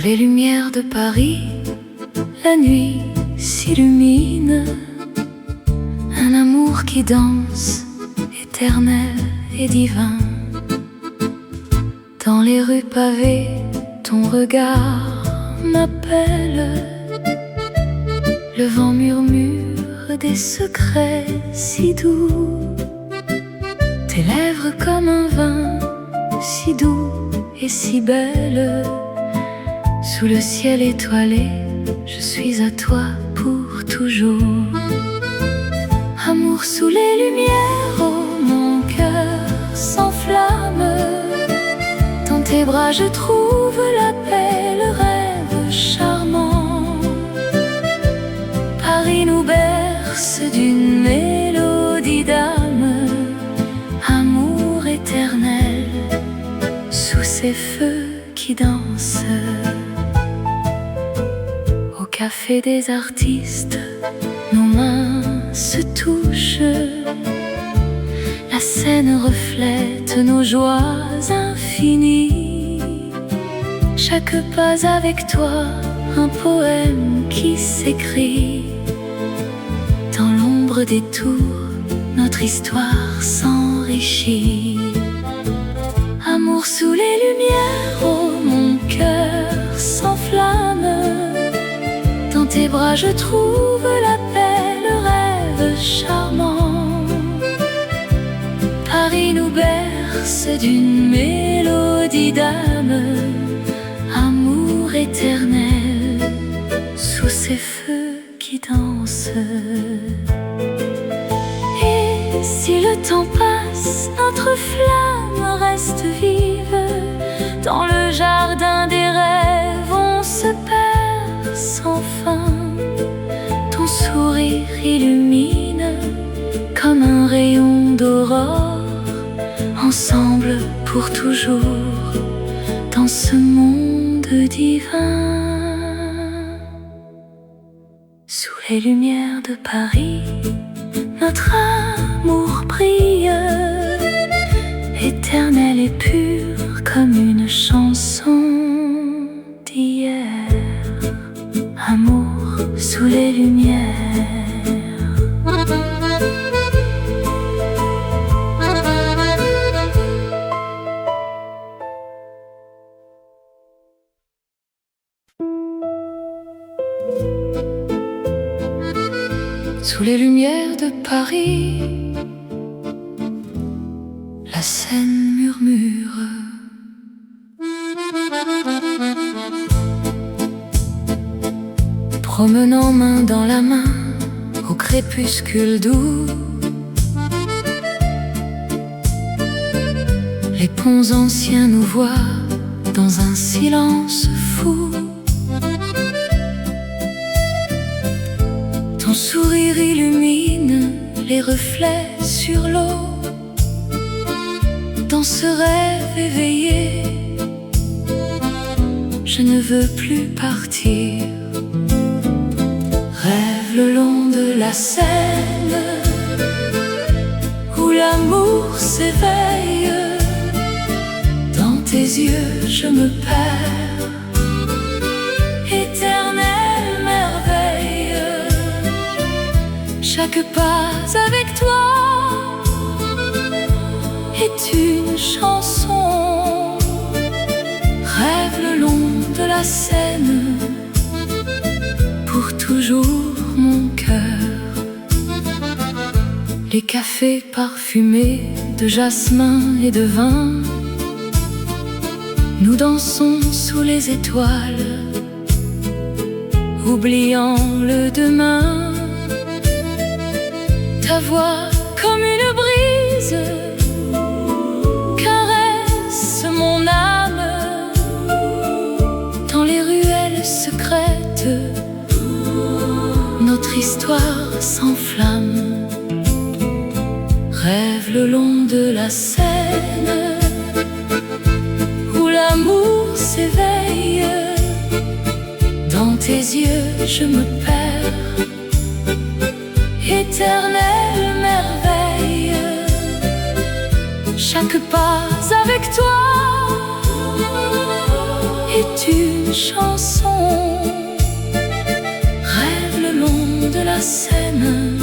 les lumières de Paris, la nuit s'illumine. Un amour qui danse, éternel et divin. Dans les rues pavées, ton regard m'appelle. Le vent murmure des secrets si doux. Tes lèvres comme un vin, si doux et si belle. Sous le ciel étoilé, je suis à toi pour toujours. Amour sous les lumières, oh mon cœur s'enflamme. Dans tes bras je trouve la paix, le rêve charmant. Paris nous berce d'une mélodie d'âme. Amour éternel, sous ces feux qui dansent. Au café des artistes, nos mains se touchent. La scène reflète nos joies infinies. Chaque pas avec toi, un poème qui s'écrit. Dans l'ombre des tours, notre histoire s'enrichit. Amour sous les lumières, oh mon cœur s'enflamme. Dans tes bras je trouve la paix, le rêve charmant. Paris nous berce d'une mélodie d'âme. Amour éternel, sous ces feux qui dansent. Et si le temps passe, notre flamme reste vive. Dans le jardin des rêves, on se perd sans fin. Ton sourire illumine comme un rayon d'aurore. Ensemble pour toujours, dans ce monde divin. Sous les lumières de Paris, notre amour brille, éternel et pur comme une chanson d'hier. Amour sous les lumières. Sous les lumières de Paris, la Seine murmure. Promenant main dans la main au crépuscule doux, les ponts anciens nous voient dans un silence fou. Ton sourire illumine les reflets sur l'eau. Dans ce rêve éveillé, je ne veux plus partir. Rêve le long de la Seine, où l'amour s'éveille. Dans tes yeux je me perds, éternelle merveille. Chaque pas avec toi est une chanson. Rêve le long de la Seine, pour toujours mon cœur. Les cafés parfumés de jasmin et de vin, nous dansons sous les étoiles, oubliant le demain. Ta voix comme une brise caresse mon âme. Dans les ruelles secrètes, notre histoire s'enflamme. Rêve le long de la Seine, où l'amour s'éveille. Dans tes yeux je me perds, éternelle merveille. Chaque pas avec toi est est une chanson. Rêve le long de la Seine,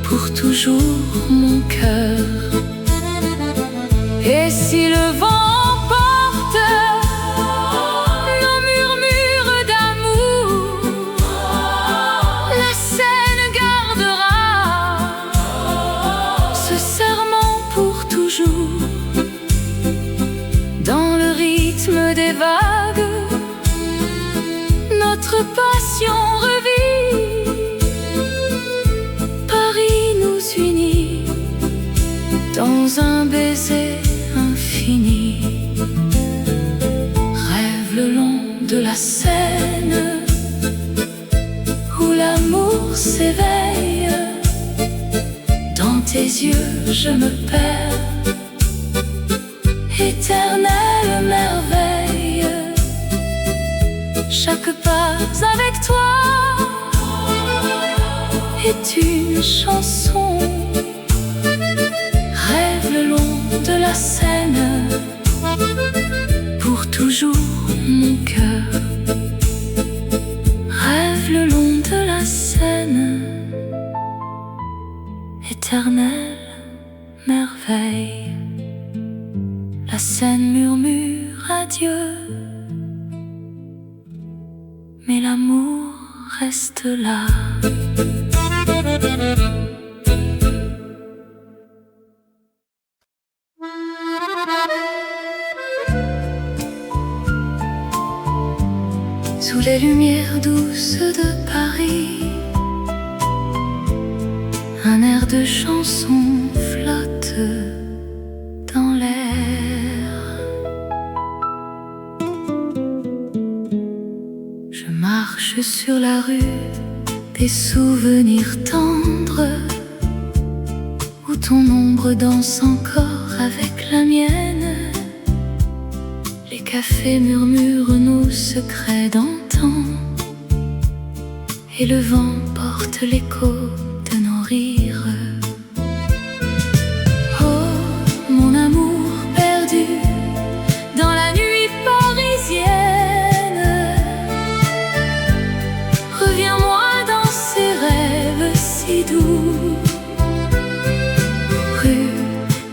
pour toujours mon cœur. Et si le vent emporte nos murmures d'amour, la Seine gardera ce serment pour toujours. Dans le rythme des vagues, notre passion revit. Paris nous unit dans un baiser infini. Rêve le long de la Seine, où l'amour s'éveille. Dans tes yeux je me perds, éternelle merveille. Chaque pas avec toi est une chanson. Rêve le long de la Seine, pour toujours mon cœur. Rêve le long de la Seine, éternelle merveille. La Seine murmure adieu, mais l'amour reste là. Sous les lumières douces de Paris, un air de chanson flotte dans l'air. Je marche sur la rue, des souvenirs tendres, où ton ombre danse encore avec la mienne. Les cafés murmurent nos secrets d'antan, et le vent porte l'écho de nos rires. Oh, mon amour perdu dans la nuit parisienne, reviens-moi dans ces rêves si doux. Rue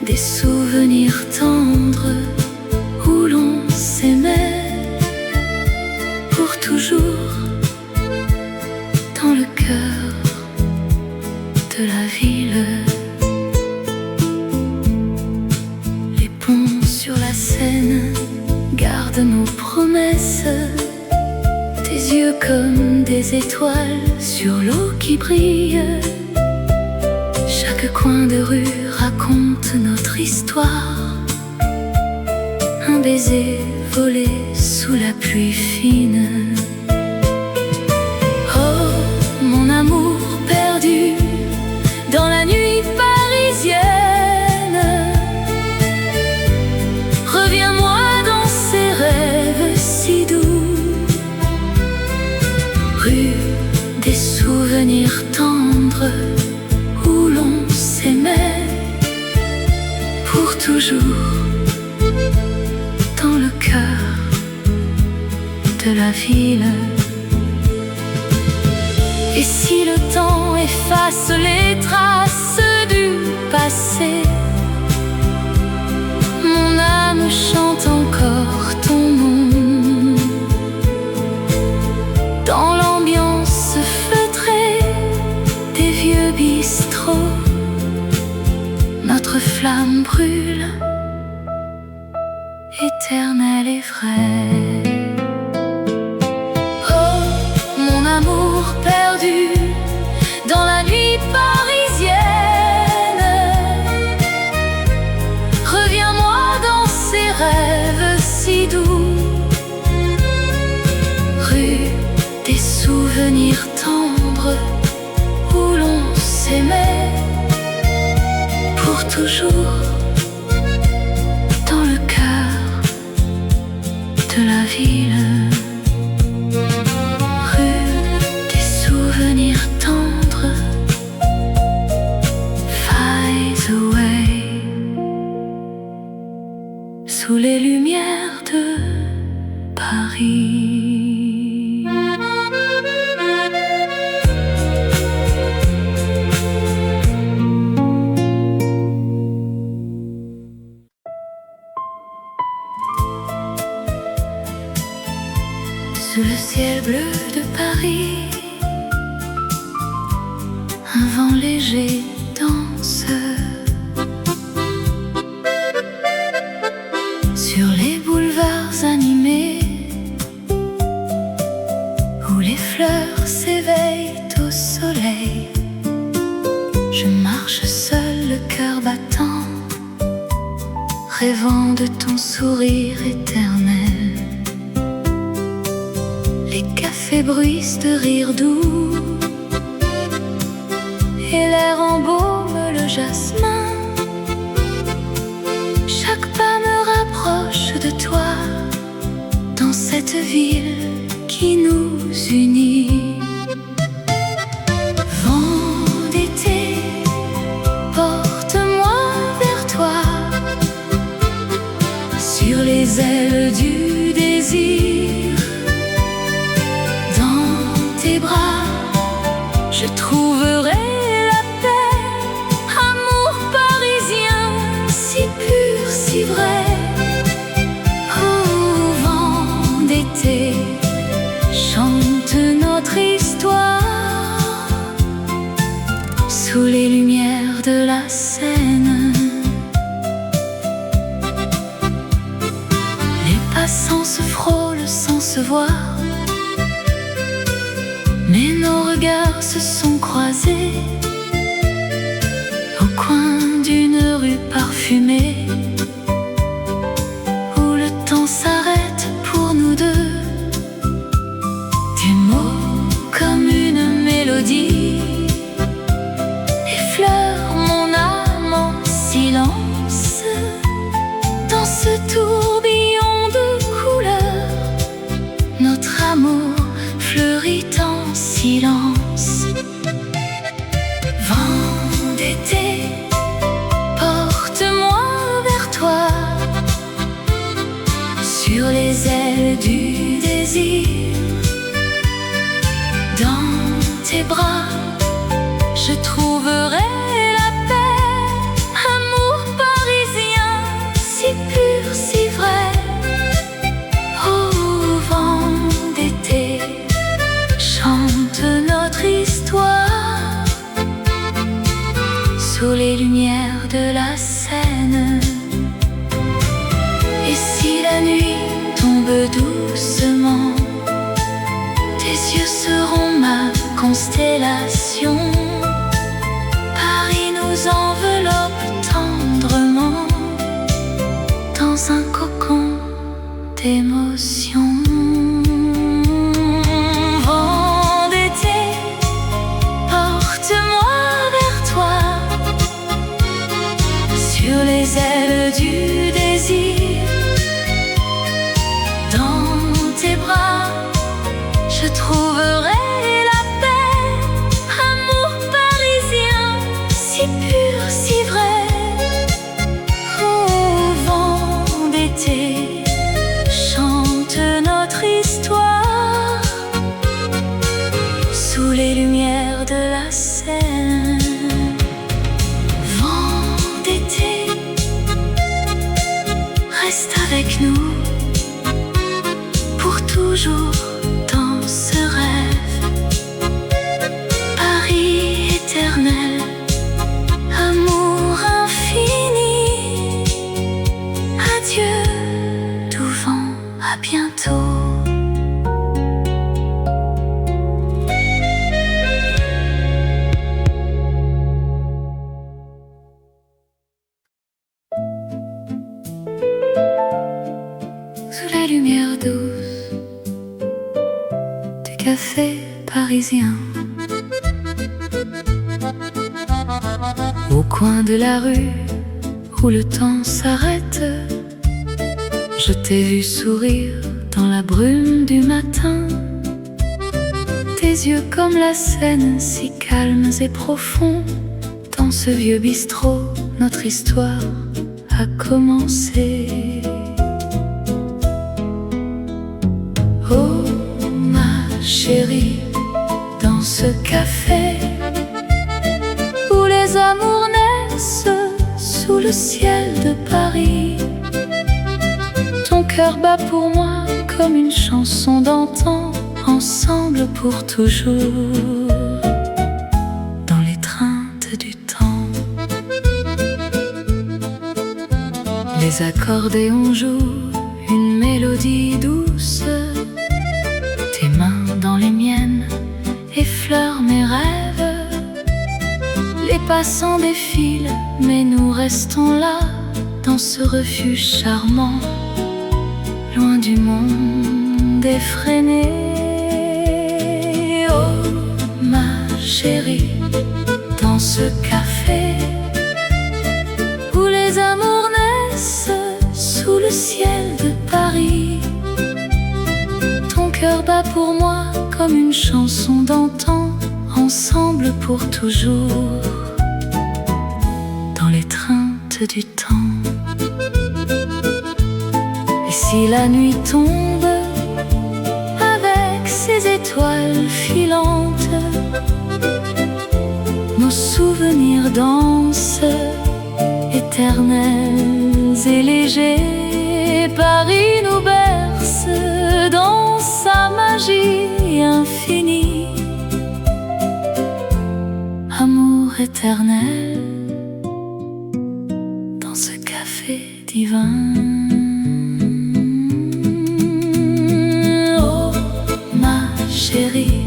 des souvenirs tendres, où l'on s'aimait pour toujours, dans le cœur de la ville. Les ponts sur la Seine gardent nos promesses, tes yeux comme des étoiles sur l'eau qui brille. Chaque coin de rue raconte notre histoire, un baiser volé sous la pluie fine. Oh, mon amour perdu dans la nuit parisienne, reviens-moi dans ces rêves si doux. Rue des souvenirs tendres, où l'on s'aimait pour toujours, dans le cœur de la ville. Et si le temps efface les traces du passé, mon âme chante encore ton nom. Dans l'ambiance feutrée des vieux bistrots, notre flamme brûle, éternelle et vraie. Oh, mon amour perdu dans la nuit parisienne, reviens-moi dans ces rêves si doux. Rue des souvenirs tendres, où l'on s'aimait pour toujours, dans le cœur de la ciel bleu de Paris, un vent léger danse sur les boulevards animés où les fleurs s'éveillent au soleil. Je marche seul, le cœur battant, rêvant de ton sourire éternel. Les cafés bruissent de rires doux et l'air embaume le jasmin. Chaque pas me rapproche de toi dans cette ville qui nous unit. Vent d'été, porte-moi vers toi sur les ailes du désir. Dans tes bras, je trouverai la paix, amour parisien, si pur, si vrai. Oh, vent d'été, chante notre histoire sous les lumières de la Seine. Les passants se frôlent sans se voir, mais nos regards se sont croisés au coin d'une rue parfumée où le temps s'arrête pour nous deux. Tes mots comme une mélodie effleurent mon âme en silence. Dans ce tourbillon de couleurs, notre amour fleurit en silence. Vent d'été, porte-moi vers toi sur les ailes du désir. Dans tes bras, je trouverai la paix, amour parisien, si pur, si vrai. Oh, vent d'été, chante notre histoire sous les lumières de la Seine. Et si la nuit tombe doucement, tes yeux seront ma constellation. Paris nous enveloppe tendrement dans un cocon d'émotion. Vent d'été, porte-moi vers toi sur les ailes du désir. Dans tes bras, je trouverai la paix, amour parisien, si pur, si vrai. Oh, vent d'été, chante notre histoire sous les lumières de la Seine. Vent d'été, reste avec nous pour toujours dans ce rêve. Paris éternel, amour infini. Adieu, doux vent, à bientôt. Sous la lumière douce du café parisien, au coin de la rue où le temps s'arrête, je t'ai vu sourire dans la brume du matin. Tes yeux comme la Seine, si calmes et profonds. Dans ce vieux bistrot, notre histoire a commencé. Oh ma chérie, dans ce café où les amours naissent sous le ciel de Paris, ton cœur bat pour moi comme une chanson d'antan, ensemble pour toujours, dans l'étreinte du temps. Les accordéons jouent une mélodie douce, tes mains dans les miennes effleurent mes rêves. Les passants défilent, mais nous restons là, dans ce refuge charmant, loin du monde effréné. Oh ma chérie, dans ce café où les amours naissent sous le ciel de Paris, ton cœur bat pour moi comme une chanson d'antan, ensemble pour toujours, dans l'étreinte du temps. Et si la nuit tombe avec ses étoiles filantes, nos souvenirs dansent, éternels et légers. Paris nous berce dans sa magie infinie. Amour éternel dans ce café divin. Oh ma chérie,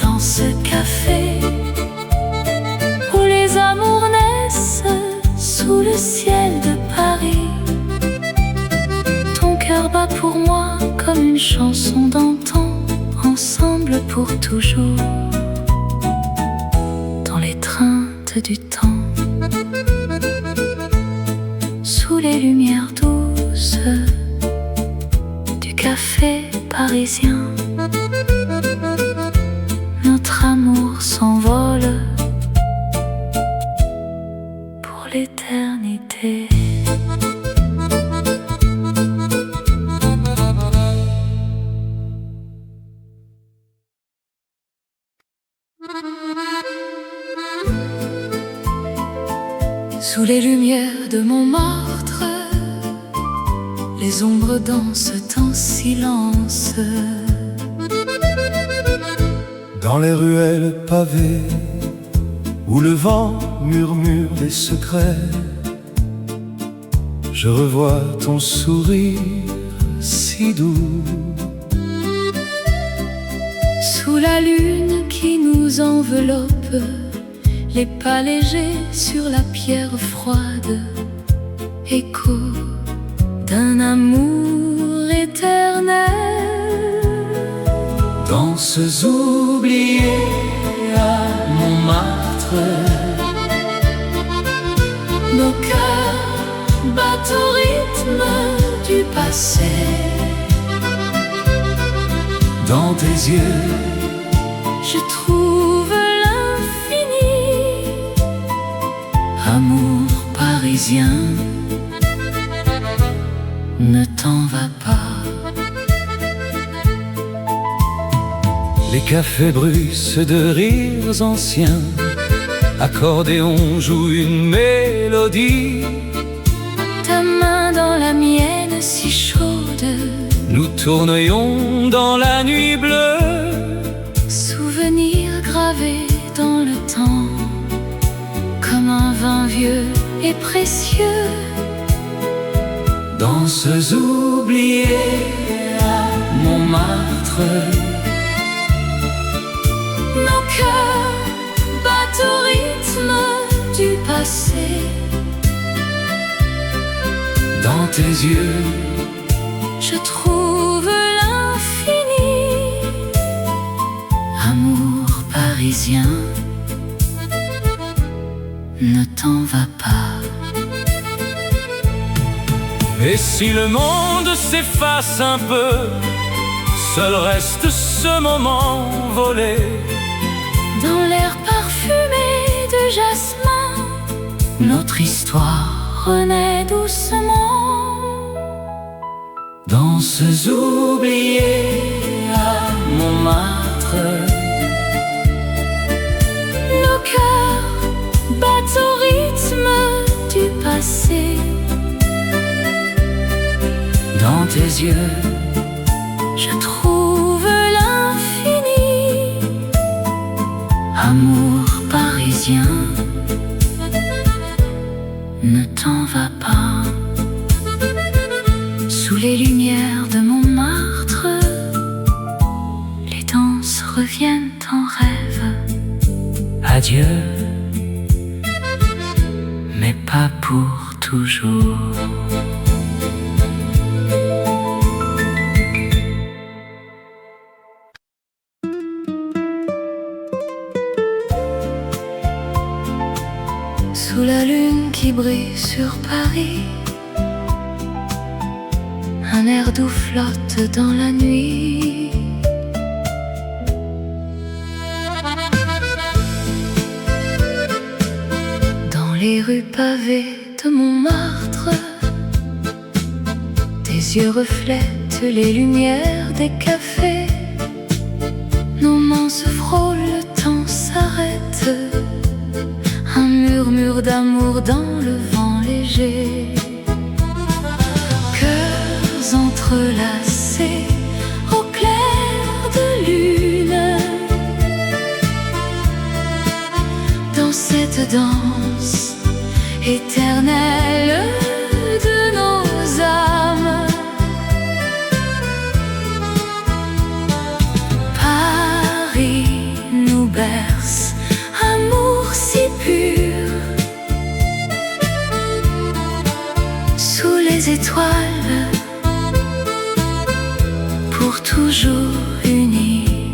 dans ce café où les amours naissent sous le ciel de Paris, ton cœur bat pour moi comme une chanson d'antan, ensemble pour toujours, dans l'étreinte du temps, sous les lumières douces du café parisien. Notre amour s'envole pour l'éternité. Sous les lumières de Montmartre, les ombres dansent en silence. Dans les ruelles pavées où le vent murmure des secrets, je revois ton sourire si doux. Sous la lune qui nous enveloppe, les pas légers sur la pierre froide, écho d'un amour éternel. Danses oubliées à Montmartre, nos cœurs battent au rythme du passé. dans tes yeux, je trouve l'infini. Amour parisien, ne t'en va pas. les cafés bruissent de rires anciens, accordéon joue une mélodie. Ta main dans la mienne si chaude, Nous tournions dans la nuit bleue. souvenir gravé dans le temps, comme un vin vieux et précieux. Danses oubliées à Montmartre, Nos cœurs battent au rythme du passé. dans tes yeux, Je trouve l'infini. Amour parisien, ne t'en va pas. et si le monde s'efface un peu, seul reste ce moment volé. Dans l'air parfumé de jasmin, notre histoire renaît doucement. Danses oubliées à Montmartre, Nos cœurs battent au rythme du passé. dans tes yeux, Je trouve l'infini. Amour parisien, ne t'en va pas. Sous les lumières de Montmartre, les danses reviennent en rêve. Adieu, mais pas pour toujours. Sous la lune qui brille sur Paris, un air doux flotte dans la nuit. Dans les rues pavées de Montmartre, tes yeux reflètent les lumières des cafés. Nos mains se frôlent, le temps s'arrête. Un murmure d'amour dans le vent léger. Cœurs entrelacés au clair de lune. Dans cette danse éternelle de nos âmes. Paris nous berce, amour si pur. Sous les étoiles, pour toujours unis.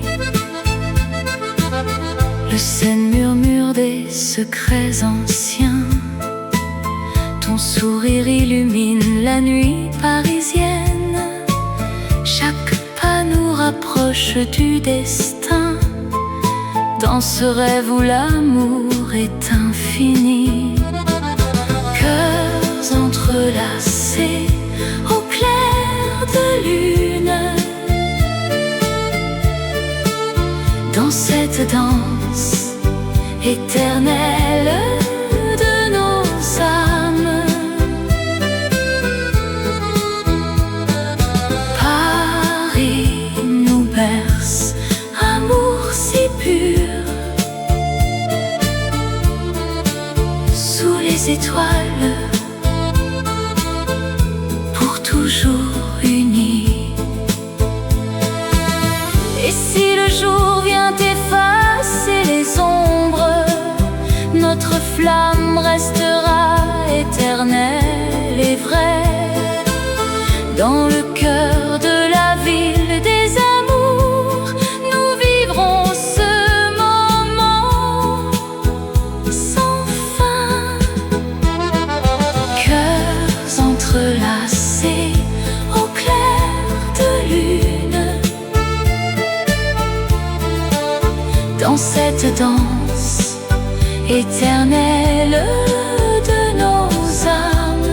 Le Seine murmure des secrets anciens. Ton sourire illumine la nuit parisienne. Chaque pas nous rapproche du destin. Dans ce rêve où l'amour est infini. Cœurs entrelacés au clair de lune. Dans cette danse éternelle de nos âmes. Paris nous berce, amour si pur. Sous les étoiles, pour toujours unis. Et si le jour vient effacer les ombres, notre flamme restera éternelle et vraie. Dans le cœur de la ville des amours, nous vivrons ce moment sans fin. Cœurs entrelacés au clair de lune. Dans cette danse éternelle de nos âmes.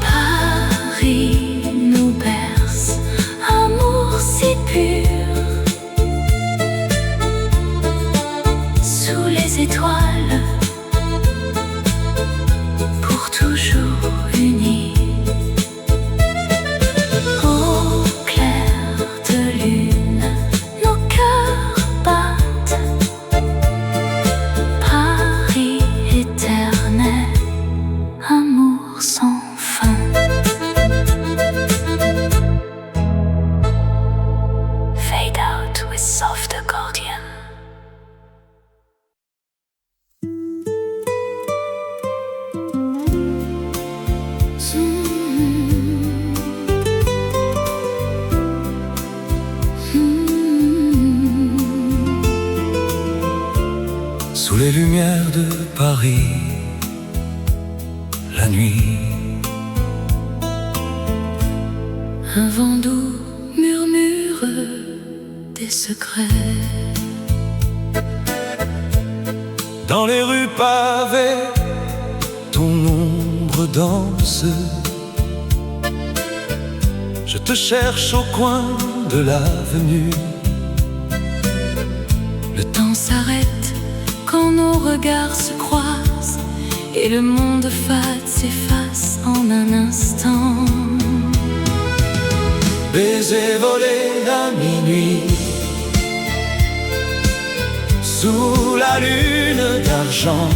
Paris nous berce, amour si pur. Sous les étoiles, pour toujours unis. Au clair de lune, nos cœurs battent. Paris éternel, amour sans fin. Fade out with soft accordion. Sous les lumières de Paris, la nuit. Un vent doux murmure des secrets. Dans les rues pavées, ton ombre danse. Je te cherche au coin de l'avenue. Le temps s'arrête quand nos regards se croisent et le monde fade s'efface en un instant. Baiser volé à minuit, sous la lune d'argent.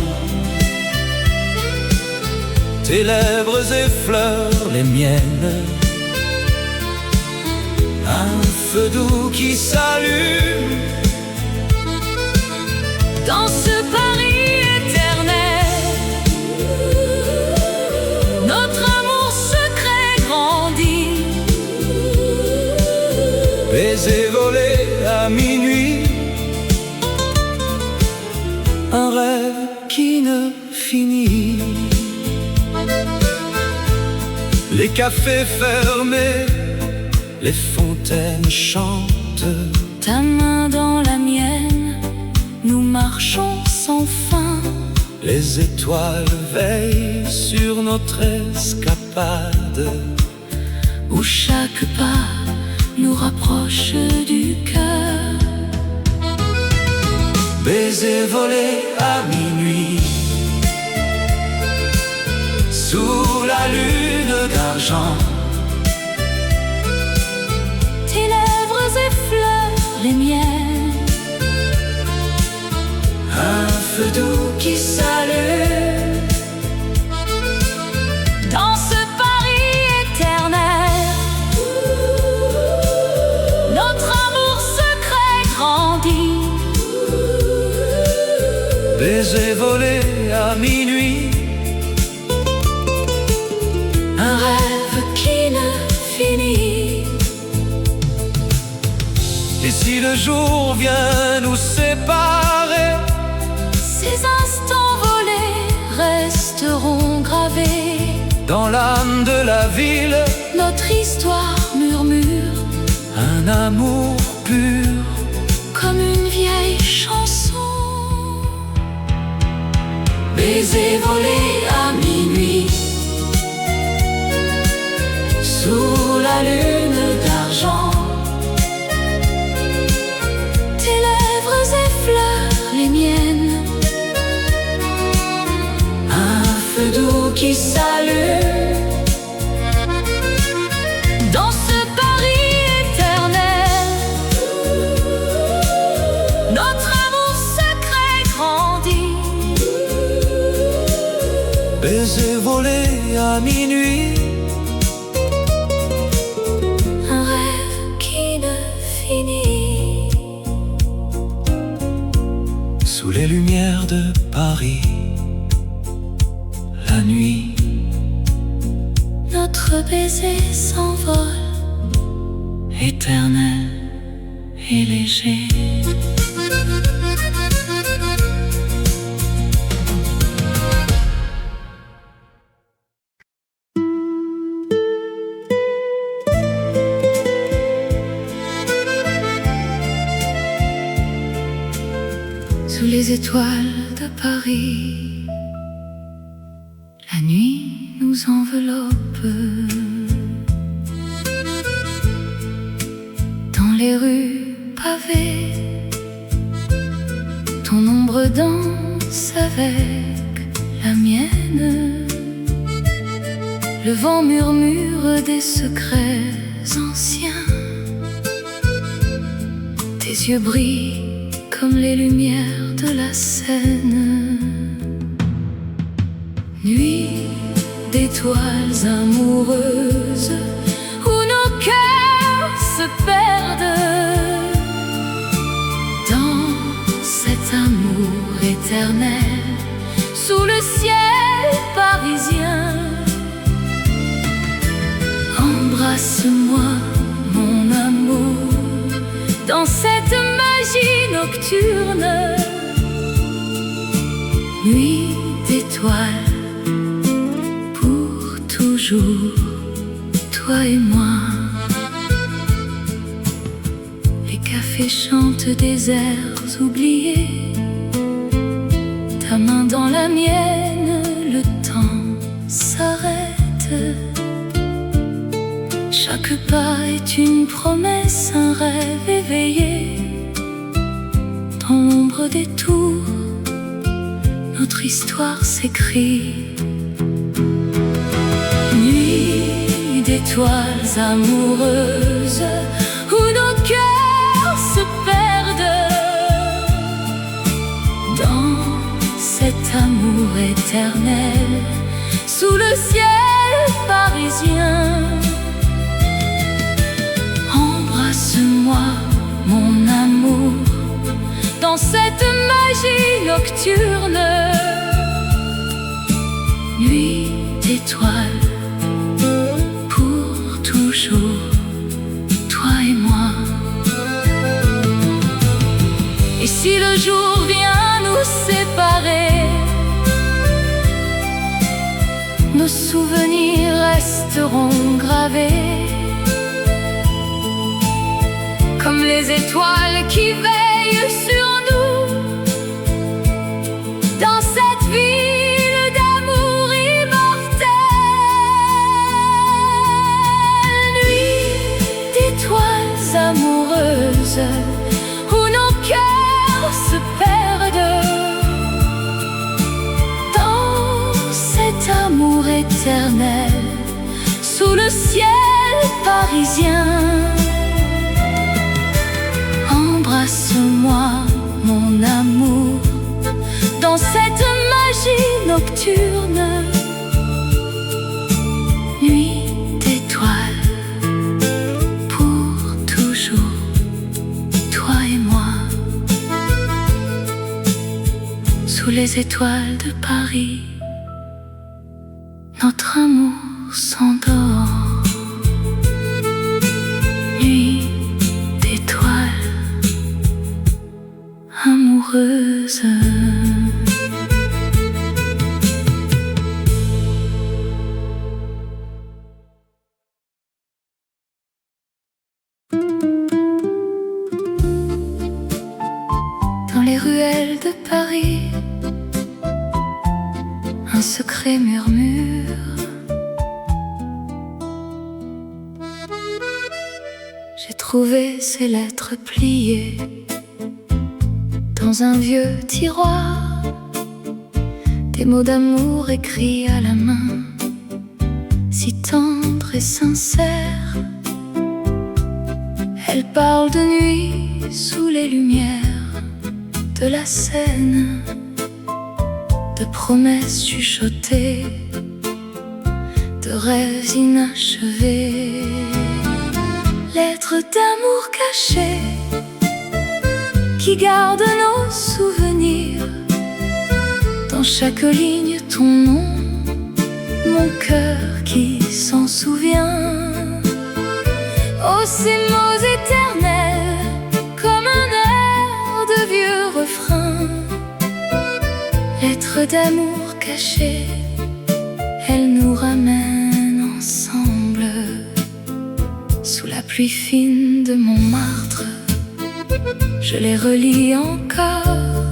Tes lèvres effleurent les miennes, un feu doux qui s'allume dans ce Paris éternel. Notre amour secret grandit, baiser volé à minuit, un rêve qui ne finit. Les cafés fermés, les fontaines chantent. Ta main dans la mienne, nous marchons sans fin. Les étoiles veillent sur notre escapade, où chaque pas nous rapproche du cœur. Baiser volé à minuit, sous la lune d'argent. Tes lèvres effleurent les miennes, un feu doux qui s'allume dans ce Paris éternel. Notre amour secret grandit, baiser volé à minuit, un rêve qui ne finit. Et si le jour vient nous séparer, ces instants volés resteront gravés dans l'âme de la ville. Notre histoire murmure, un amour pur, comme une vieille chanson. Baiser volé à minuit, sous la lune d'argent. Tes lèvres effleurent les miennes, un feu doux qui s'allume dans ce Paris éternel. Notre amour secret grandit, baiser volé à minuit, un rêve qui ne finit. sous les lumières de Paris, la nuit. Notre baiser s'envole, Éternel et léger. sous les étoiles de Paris, la nuit nous enveloppe. Dans les rues pavées, ton ombre danse avec la mienne. Le vent murmure des secrets anciens. Tes yeux brillent comme les lumières de la Seine. Nuit d'étoiles amoureuses où nos cœurs se perdent dans cet amour éternel sous le ciel parisien. Embrasse-moi, mon amour, dans cette magie nocturne. Nuit d'étoiles, pour toujours, toi et moi. Les cafés chantent des airs oubliés. Ta main dans la mienne, le temps s'arrête. Chaque pas est une promesse, un rêve éveillé. Dans l'ombre des tours, notre histoire s'écrit. Nuit d'étoiles amoureuses où nos cœurs se perdent dans cette magie nocturne. Nuit d'étoiles, pour toujours, toi et moi. Et si le jour vient nous séparer, nos souvenirs resteront gravés comme les étoiles qui veillent sur nous dans cette ville d'amour immortel. Nuit d'étoiles amoureuses où nos cœurs se perdent dans cet amour éternel sous le ciel parisien. Embrasse-moi, mon amour, dans cette magie nocturne. Nuit d'étoiles, pour toujours, toi et moi. Sous les étoiles de Paris, notre amour s'endort. Nuit d'étoiles amoureuse. Dans les ruelles de Paris, un secret murmure. J'ai trouvé ces lettres pliées dans un vieux tiroir, des mots d'amour écrits à la main, si tendres et sincères. Elles parlent de nuit sous les lumières de la Seine, de promesses chuchotées, de rêves inachevés. Lettres d'amour cachées qui garde nos souvenirs. Dans chaque ligne ton nom, mon cœur qui s'en souvient. Oh, ces mots éternels, comme un air de vieux refrain. Lettres d'amour cachées, elles nous ramènent ensemble. Sous la pluie fine de Montmartre, je les relis encore,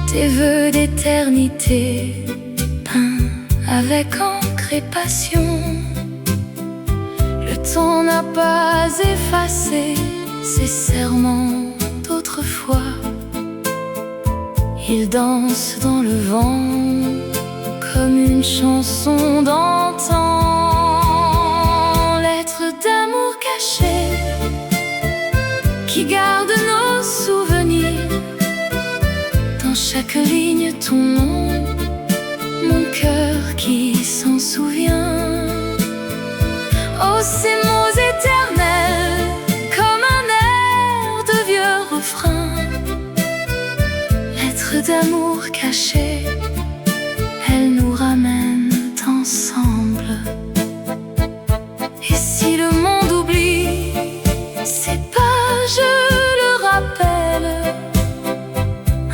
tes vœux d'éternité, peints avec encre et passion. Le temps n'a pas effacé ces serments d'autrefois. Ils dansent dans le vent comme une chanson d'antan. Lettres d'amour cachées qui garde nos souvenirs. Dans chaque ligne ton nom, mon cœur qui s'en souvient. Oh, ces mots éternels, comme un air de vieux refrain. Lettres d'amour cachées, elles nous ramènent ensemble. Et si le monde oublie ces pages, le rappelle,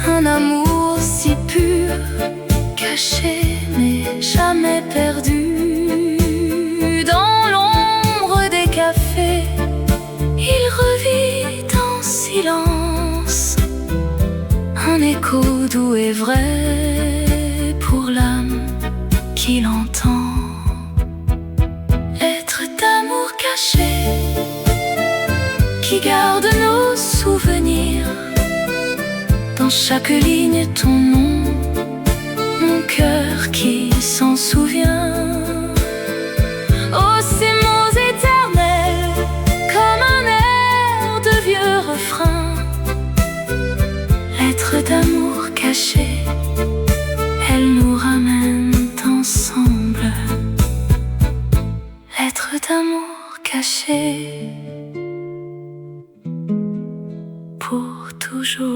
un amour si pur, caché mais jamais perdu. Dans l'ombre des cafés, il revit en silence, un écho doux et vrai pour l'âme qui l'entend. Lettres d'amour cachées qui garde nos souvenirs. Dans chaque ligne ton nom, mon cœur qui s'en souvient. Oh, ces mots éternels, comme un air de vieux refrain. Lettres d'amour cachées, elles nous ramènent ensemble. Lettres d'amour cachées, pour toujours.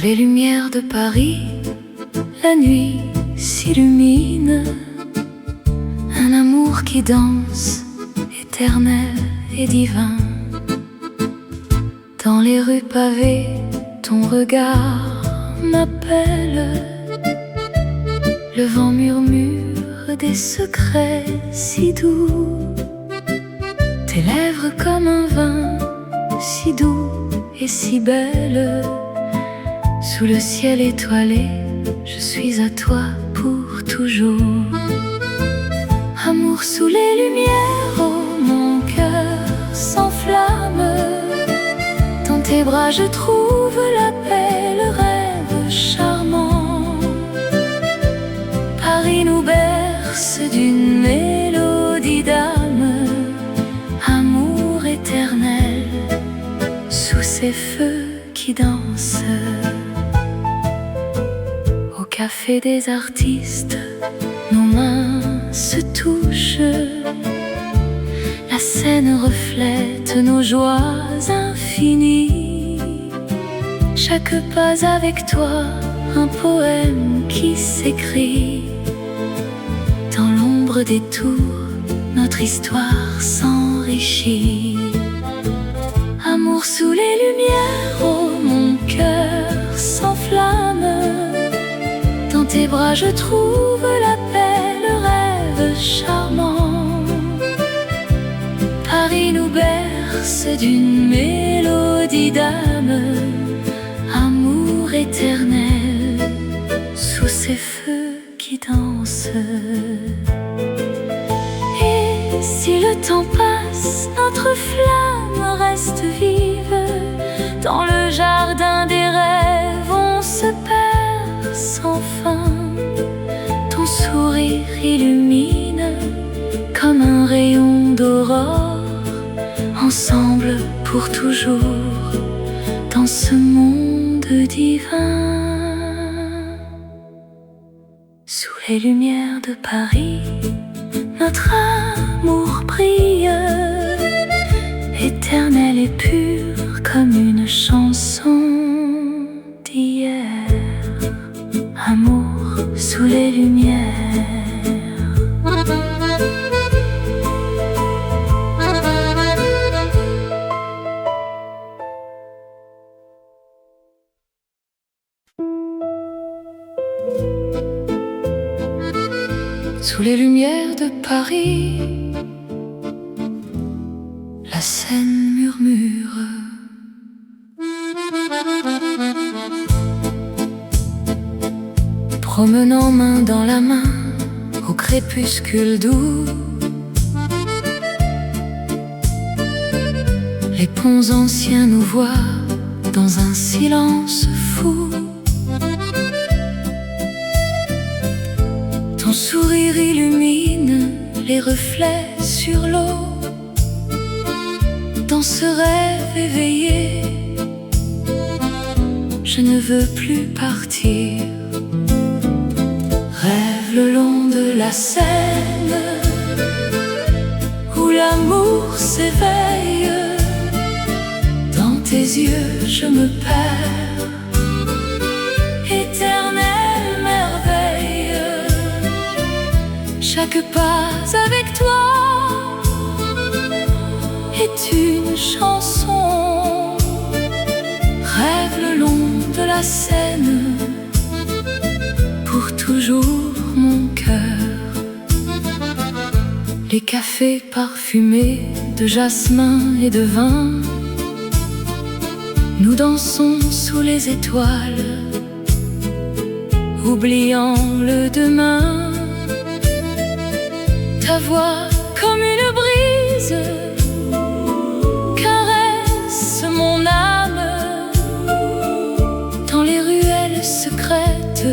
les lumières de Paris, la nuit s'illumine. Un amour qui danse, éternel et divin. Dans les rues pavées, ton regard m'appelle. Le vent murmure des secrets si doux. Tes lèvres comme un vin, si doux et si belle. Sous le ciel étoilé, je suis à toi pour toujours. Amour sous les lumières, oh mon cœur s'enflamme. Dans tes bras je trouve la paix, le rêve charmant. Paris nous berce d'une mélodie d'âme. Amour éternel, sous ces feux qui dansent. Au café des artistes, nos mains se touchent. La scène reflète nos joies infinies. Chaque pas avec toi, un poème qui s'écrit. Dans l'ombre des tours, notre histoire s'enrichit. Amour sous les lumières, oh mon cœur s'enflamme. Dans tes bras je trouve la paix, le rêve charmant. Paris nous berce d'une mélodie d'âme. Amour éternel, sous ces feux qui dansent. Et si le temps passe, notre flamme reste vive. Dans le jardin des rêves, on se perd sans fin. Ton sourire illumine comme un rayon d'aurore. Ensemble pour toujours, dans ce monde divin. Sous les lumières de Paris, notre amour brille, éternel et pur comme une chanson d'hier. Amour sous les lumières. Sous les lumières de Paris, la Seine murmure. Promenant main dans la main au crépuscule doux, les ponts anciens nous voient dans un silence fou. Ton sourire illumine les reflets sur l'eau. Dans ce rêve éveillé, je ne veux plus partir. Rêve le long de la Seine, où l'amour s'éveille. Dans tes yeux je me perds, éternelle merveille. Chaque pas avec toi est une chanson. Rêve le long de la Seine, pour toujours mon cœur. Les cafés parfumés de jasmin et de vin, nous dansons sous les étoiles, oubliant le demain. Ta voix comme une brise caresse mon âme. Dans les ruelles secrètes,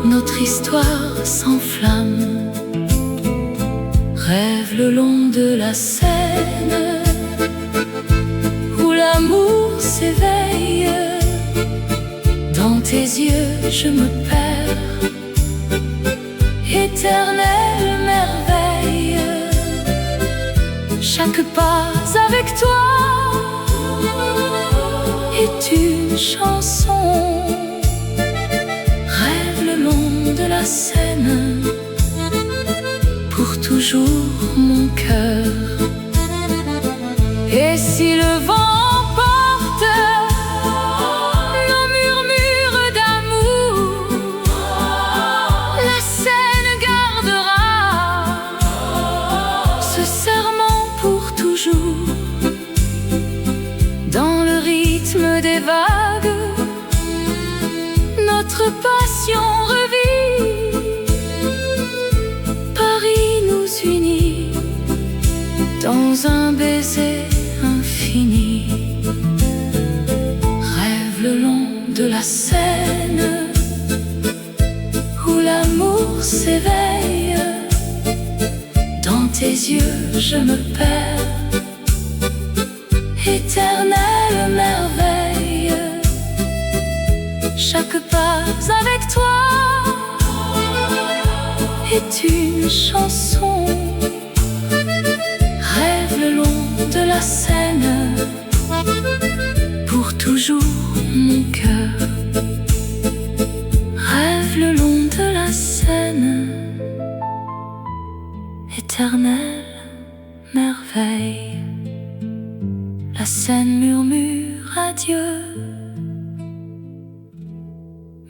notre histoire s'enflamme. Rêve le long de la Seine, où l'amour s'éveille. Dans tes yeux je me perds, éternelle merveille. Chaque pas avec toi est une chanson. Rêve le long de la Seine, pour toujours mon cœur. Et si le vent emporte nos murmures d'amour, la Seine gardera ce serment pour toujours. Dans le rythme des vagues, notre passion revit. Paris nous unit dans un baiser infini. Rêve le long de la Seine, où l'amour s'éveille. Dans tes yeux je me perds, éternelle merveille. Chaque pas avec toi est une chanson. Rêve le long de la Seine, pour toujours mon cœur. Rêve le long de la Seine, éternelle merveille. La Seine murmure adieu,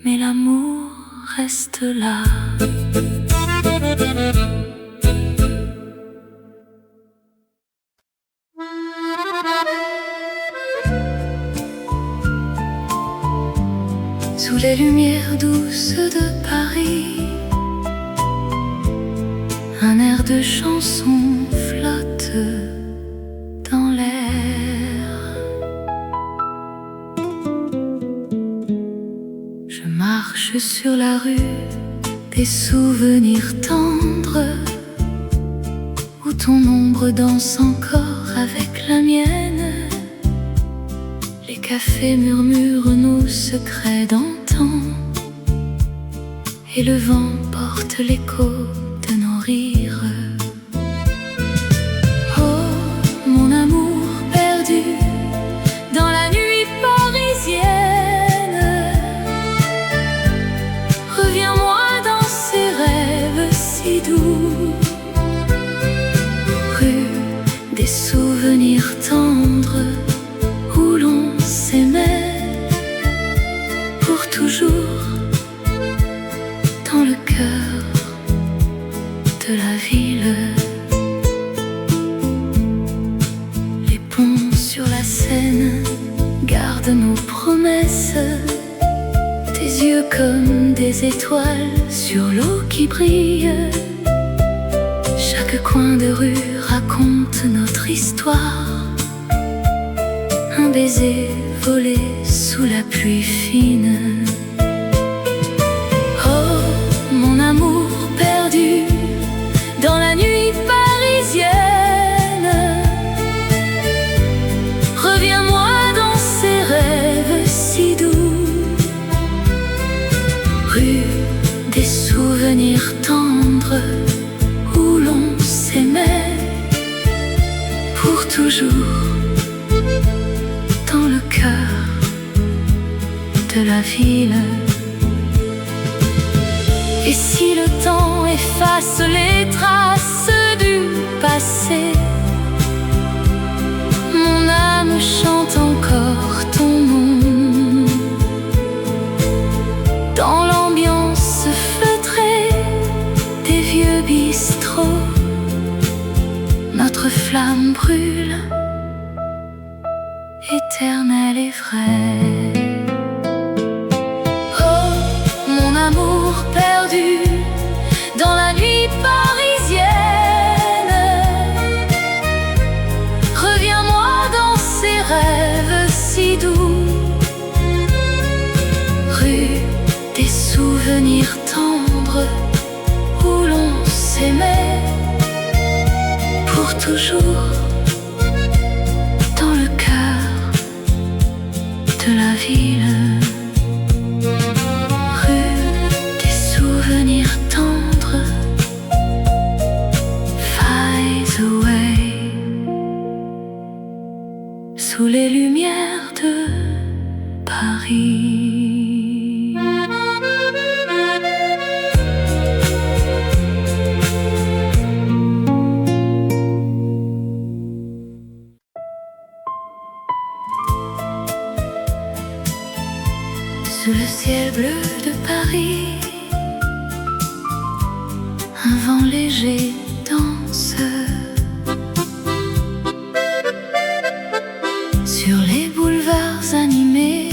mais l'amour reste là. Sous les lumières douces de Paris, un air de chanson flotte dans l'air. Je marche sur la rue des souvenirs tendres, où ton ombre danse encore avec la mienne. Les cafés murmurent nos secrets d'antan, et le vent porte l'écho de nos rires. Oh, mon amour perdu dans la nuit parisienne, reviens-moi dans ces rêves si doux. Rue des souvenirs tendres, où l'on s'aimait pour toujours, dans le cœur de la ville. Les ponts sur la Seine gardent nos promesses, tes yeux comme des étoiles sur l'eau qui brille. Chaque coin de rue raconte notre histoire, un baiser volé sous la pluie fine. Oh, mon amour perdu dans la nuit parisienne, reviens-moi dans ces rêves si doux. Rue des souvenirs tendres, où l'on s'aimait pour toujours, dans le cœur de la ville. Et si le temps efface les traces du passé, mon âme chante encore ton nom. Dans l'ambiance feutrée des vieux bistrots, notre flamme brûle, éternelle et vraie. Oh, mon amour perdu dans la nuit parisienne, reviens-moi dans ces rêves si doux. Rue des souvenirs tendres, où l'on s'aimait pour toujours, dans le cœur de la ville. Rue des souvenirs tendres, fades away, sous les lumières de Paris, un vent léger danse sur les boulevards animés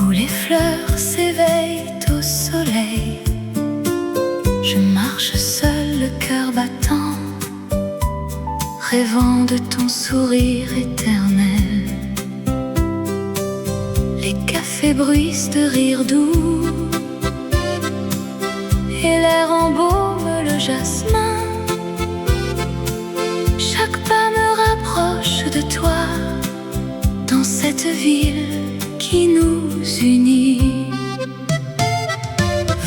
où les fleurs s'éveillent au soleil. Je marche seul, le cœur battant, rêvant de ton sourire éternel. Les cafés bruissent de rires doux et l'air embaume le jasmin. Chaque pas me rapproche de toi dans cette ville qui nous unit.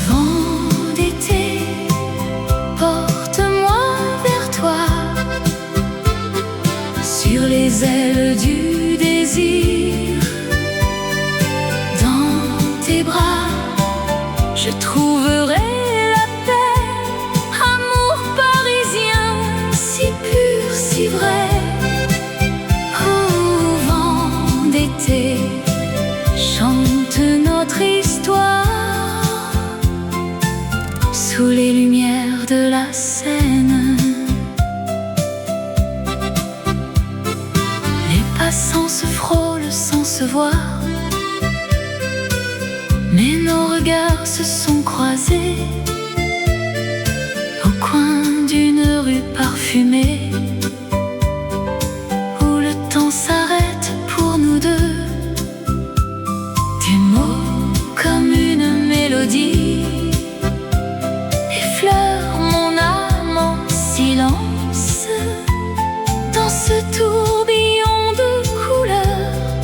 Vent d'été, porte-moi vers toi sur les ailes du désir. Dans tes bras, je trouverai la paix. Amour parisien, si pur, si vrai. Oh, vent d'été, chante notre histoire sous les lumières de la Seine. Les passants se frôlent sans se voir, mais nos regards se sont croisés au coin d'une rue parfumée où le temps s'arrête pour nous deux. Tes mots comme une mélodie effleurent mon âme en silence. Dans ce tourbillon de couleurs,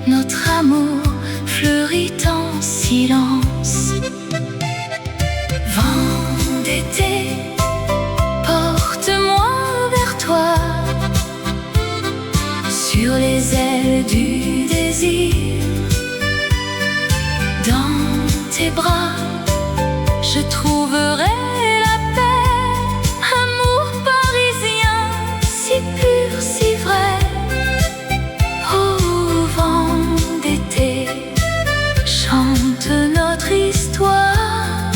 notre amour fleurit en silence. Vent d'été, porte-moi vers toi sur les ailes du désir. Dans tes bras, je trouverai la paix. Amour parisien, si pur, si vrai. Oh, vent d'été, chante notre histoire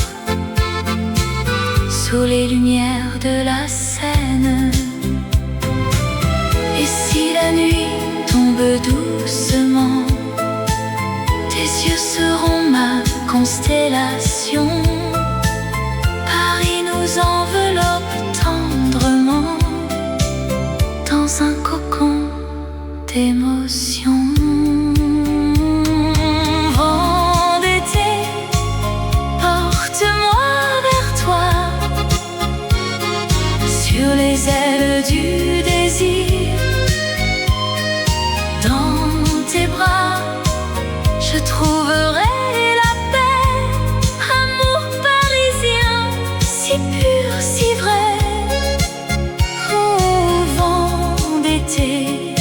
sous les lumières de la Seine. Et si la nuit tombe doucement, tes yeux seront ma constellation. Paris nous enveloppe tendrement dans un cocon d'émotion. Vent d'été, porte-moi vers toi sur les ailes du désir. Dans tes bras, je trouverai la paix. Amour parisien, si pur, si vrai. Oh, vent d'été,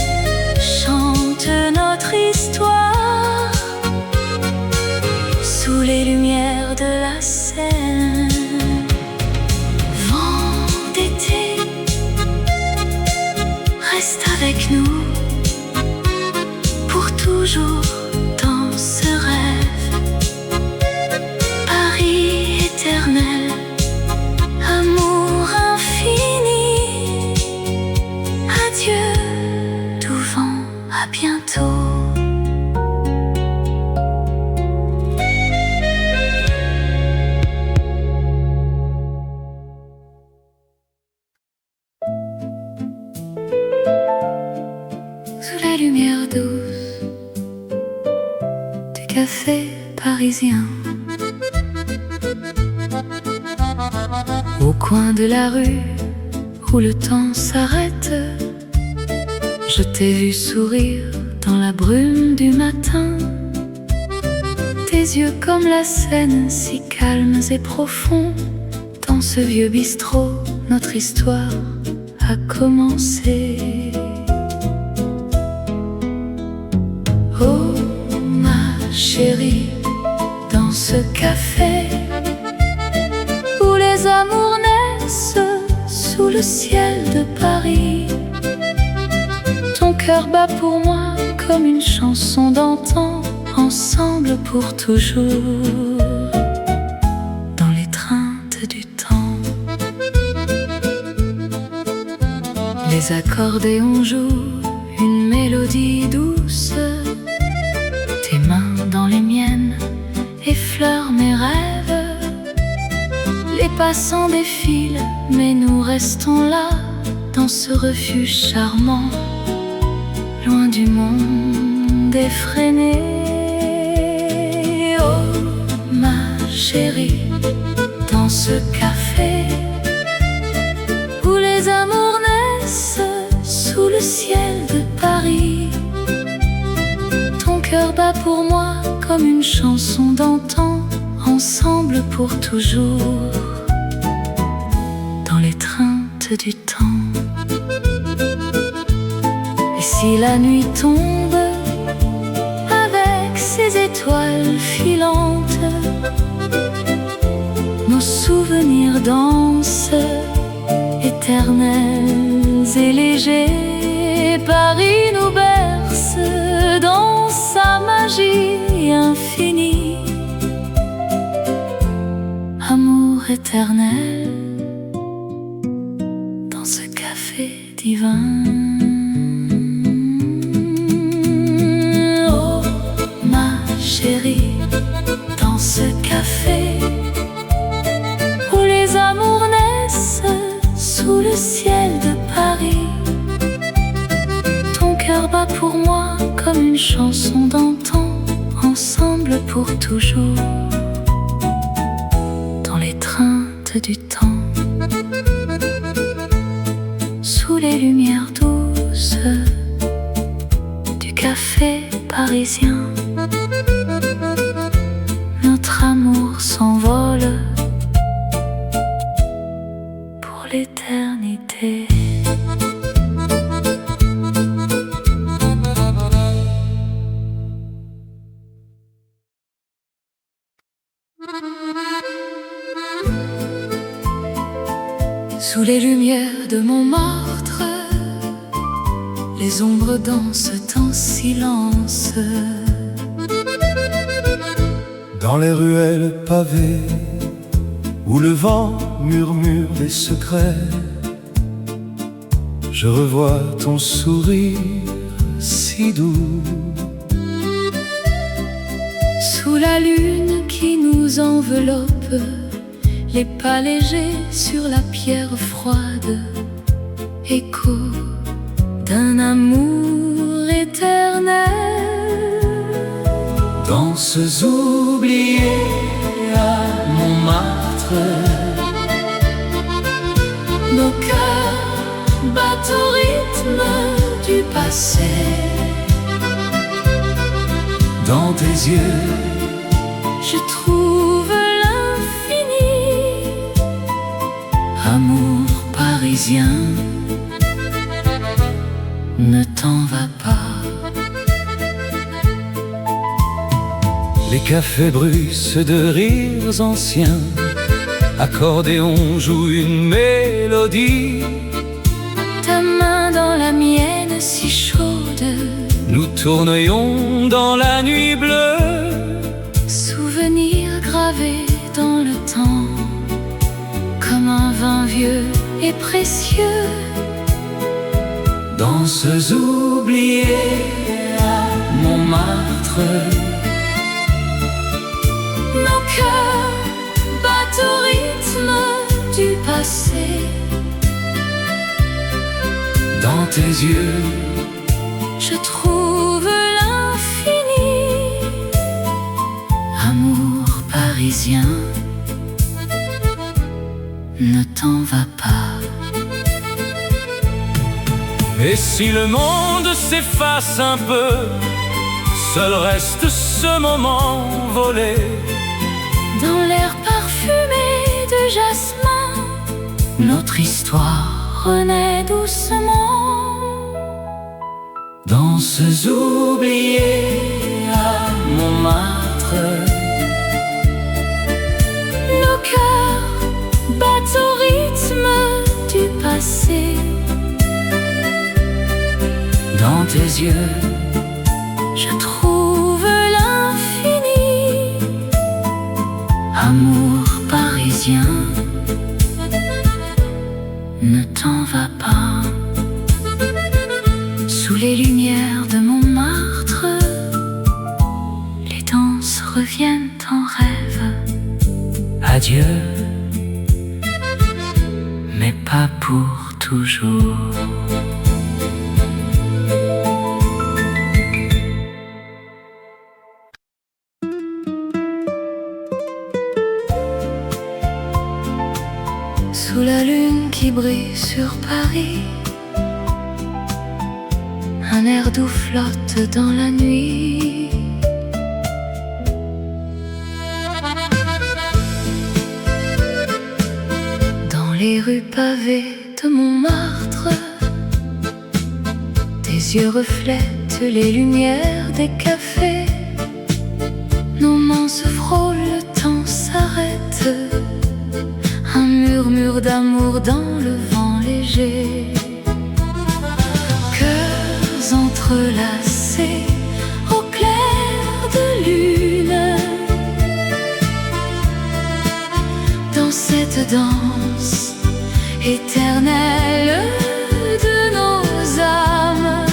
chante notre histoire sous les lumières de la Seine. Vent d'été, reste avec nous pour toujours dans ce rêve. Paris éternel, amour infini. Adieu, doux vent, à bientôt. Sous la lumière douce du café parisien, au coin de la rue où le temps s'arrête, je t'ai vu sourire dans la brume du matin. Tes yeux comme la Seine, si calmes et profonds. Dans ce vieux bistrot, notre histoire a commencé. Oh ma chérie, dans ce café où les amours naissent sous le ciel de Paris, ton cœur bat pour moi comme une chanson d'antan en ensemble pour toujours, dans l'étreinte du temps. Les accordéons jouent une mélodie douce, tes mains dans les miennes effleurent mes rêves. Les passants défilent, mais nous restons là, dans ce refuge charmant, loin du monde effréné. Oh ma chérie, dans ce café où les amours naissent sous le ciel de Paris, ton cœur bat pour moi comme une chanson d'antan, ensemble pour toujours, dans l'étreinte du temps. Et si la nuit tombe avec ses étoiles filantes, nos souvenirs dansent, éternels et légers. Paris nous berce dans sa magie infinie. Amour éternel dans ce café divin. Oh ma chérie, dans ce café où les amours naissent sous le ciel de Paris, ton cœur bat pour moi comme une chanson d'antan, ensemble pour toujours, dans l'étreinte du temps, sous les lumières douces du café parisien. Notre amour s'envole pour l'éternité. Sous les lumières de Montmartre, les ombres dansent en silence. Dans les ruelles pavées où le vent murmure des secrets, je revois ton sourire si doux. Sous la lune qui nous enveloppe, les pas légers sur la pierre froide, écho d'un amour éternel. Danses oubliées à Montmartre, nos cœurs battent au rythme du passé. dans tes yeux, je trouve l'infini. Amour parisien, ne t'en va pas. Les cafés bruissent de rires anciens, accordéon joue une mélodie. Ta main dans la mienne si chaude, nous tournions dans la nuit bleue. souvenirs gravés dans le temps, comme un vin vieux et précieux. Danses oubliées à Montmartre, nos cœurs battent au rythme du passé. dans tes yeux, Je trouve l'infini. Amour parisien, ne t'en va pas. Et si le monde s'efface un peu, seul reste ce moment volé. Dans l'air parfumé de jasmin, notre histoire renaît doucement. Danses oubliées à Montmartre, Nos cœurs battent au rythme du passé. dans tes yeux, Je trouve l'infini. Amour parisien, ne t'en va pas. Sous les lumières de Montmartre, les danses reviennent en rêve. Adieu, mais pas pour toujours. Sous la lune qui brille sur Paris, un air doux flotte dans la nuit. Dans les rues pavées de Montmartre, tes yeux reflètent les lumières des cafés. Nos mains se frôlent, le temps s'arrête. Un murmure d'amour dans le vent léger. Cœurs entrelacés au clair de lune. Dans cette danse éternelle de nos âmes.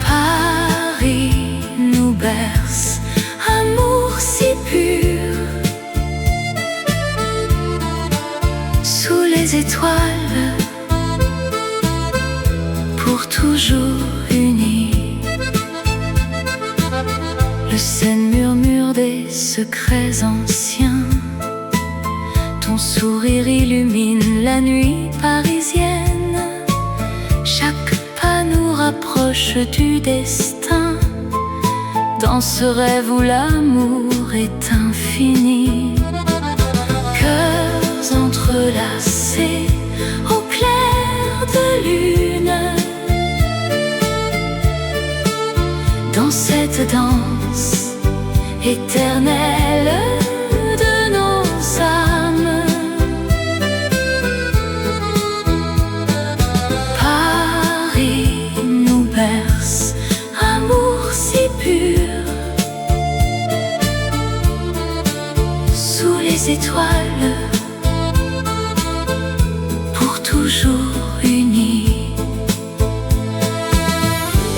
Paris nous berce, amour si pur. Sous les étoiles, pour toujours unis. Le Seine murmure des secrets anciens. Ton sourire illumine la nuit parisienne. Chaque pas nous rapproche du destin. Dans ce rêve où l'amour est infini. Cœurs entrelacés au clair de lune. Dans cette danse éternelle de nos âmes. Paris nous berce, amour si pur. Sous les étoiles, pour toujours unis.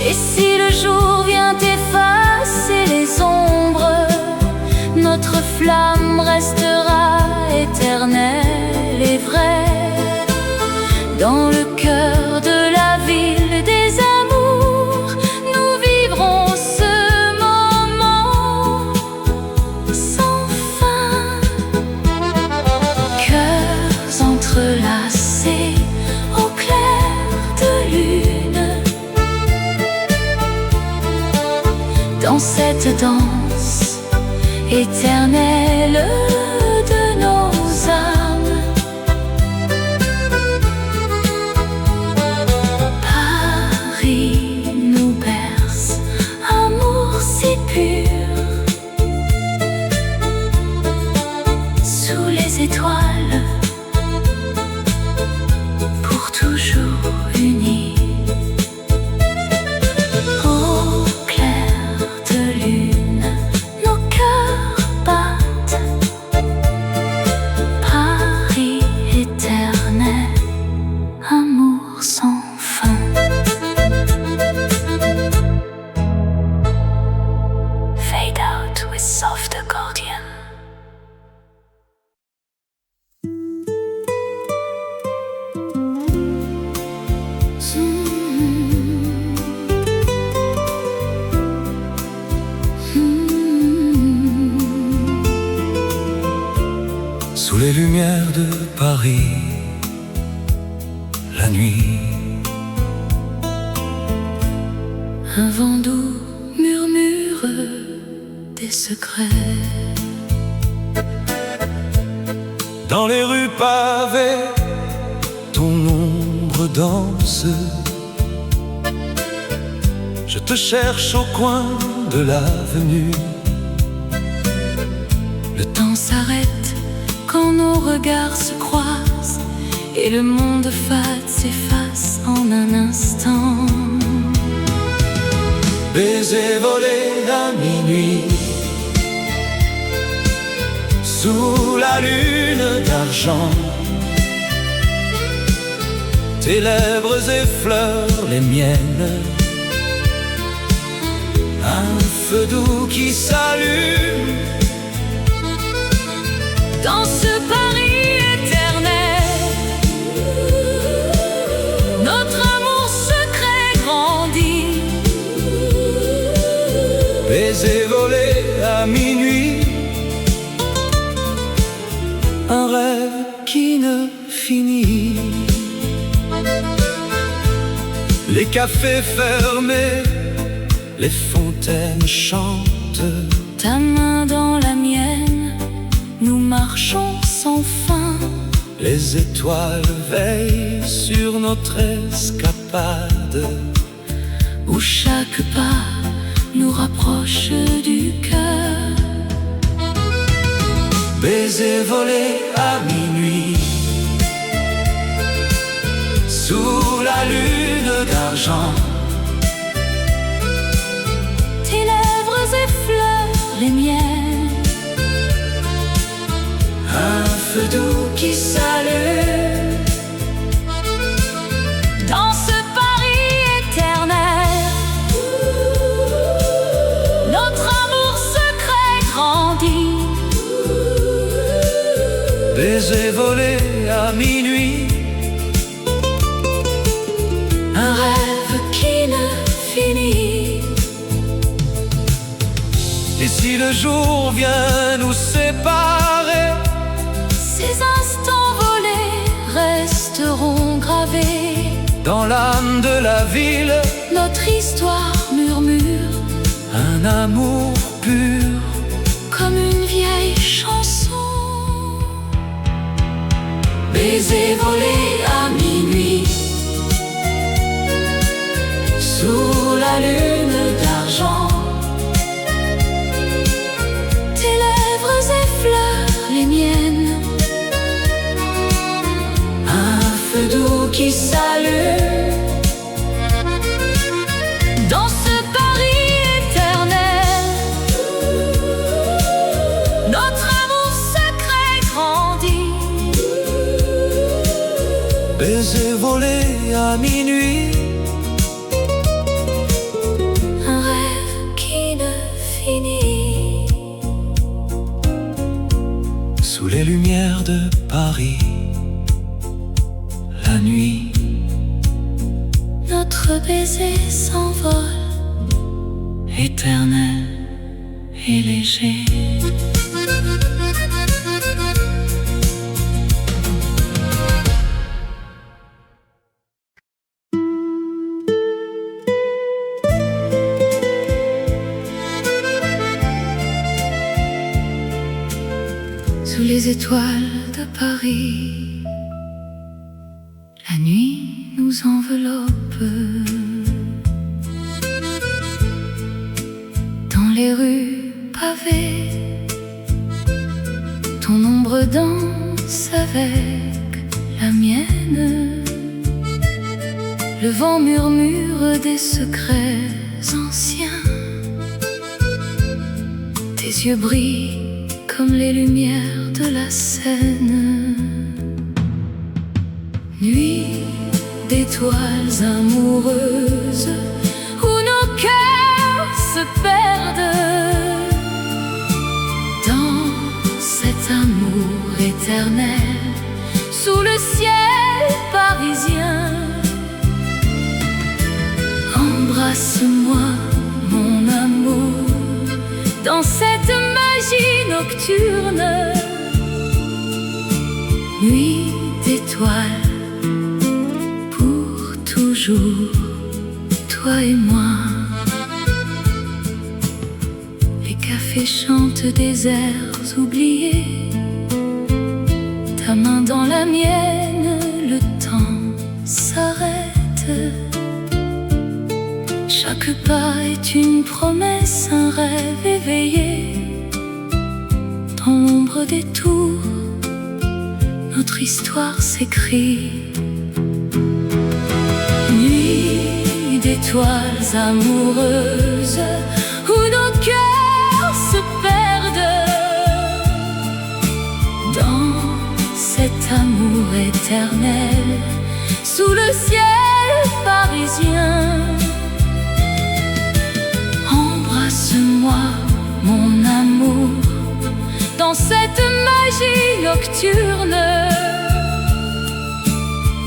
Et si le jour vient effacer les ombres, notre flamme restera éternelle et vraie. Dans le cœur de la ville des amours, nous vivrons ce moment sans fin. Cœurs entrelacés au clair de lune. Dans cette danse éternelle de nos âmes. Paris nous berce, amour si pur. Sous les étoiles, pour toujours unis. Au clair de lune, nos cœurs battent. Paris éternel, amour sans fin. Fade out with soft accordion. Sous les lumières de Paris, la nuit. Un vent doux murmure des secrets. Dans les rues pavées, ton ombre danse. Je te cherche au coin de l'avenue. Le temps s'arrête quand nos regards se croisent et le monde fade s'efface en un instant. baiser volé à minuit, sous la lune d'argent. Tes lèvres effleurent les miennes, un feu doux qui s'allume dans ce Paris éternel. Notre amour secret grandit, baiser volé à minuit, un rêve qui ne finit. Les cafés fermés, les fontaines chantent. ta main dans la mienne, nous marchons sans fin. Les étoiles veillent sur notre escapade, où chaque pas nous rapproche du cœur. baiser volé à minuit, sous la lune d'argent. Tes lèvres effleurent les miennes, Un feu doux qui s'allume dans ce Paris éternel. Notre amour secret grandit, baiser volé à minuit, un rêve qui ne finit. Et si le jour vient nous séparer, Ces instants volés resteront gravés dans l'âme de la ville, notre histoire murmure un amour pur. comme une vieille chanson. Baiser volé à minuit, sous la lune d'argent. Tes lèvres effleurent les miennes, Un feu doux qui s'allume dans ce Paris éternel. Notre amour secret grandit, baiser volé à minuit, un rêve qui ne finit. sous les lumières de Paris, la nuit. Notre baiser s'envole, éternel et léger. Sous les étoiles de Paris, la nuit nous enveloppe. Dans les rues pavées, ton ombre danse avec la mienne. Le vent murmure des secrets anciens. Tes yeux brillent comme les lumières de la Seine. Nuit d'étoiles amoureuses où nos cœurs se perdent dans cet amour éternel sous le ciel parisien. Embrasse-moi, mon amour, dans cette magie nocturne. Nuit d'étoiles, pour toujours, toi et moi. Les cafés chantent des airs oubliés, ta main dans la mienne, le temps s'arrête. Chaque pas est une promesse, un rêve éveillé. Dans l'ombre des tours, notre histoire s'écrit. Nuit d'étoiles amoureuses où nos cœurs se perdent dans cet amour éternel sous le ciel parisien. Embrasse-moi, mon amour, dans cette magie nocturne.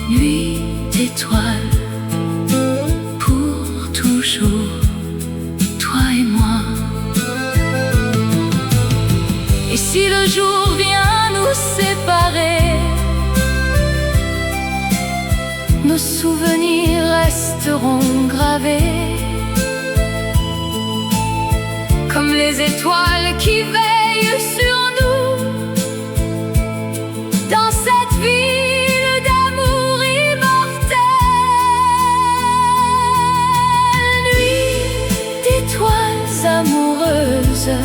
Nuit d'étoiles, pour toujours, toi et moi. Et si le jour vient nous séparer, nos souvenirs resteront gravés comme les étoiles qui veillent sur nous dans cette ville d'amour immortel. Nuit d'étoiles amoureuses,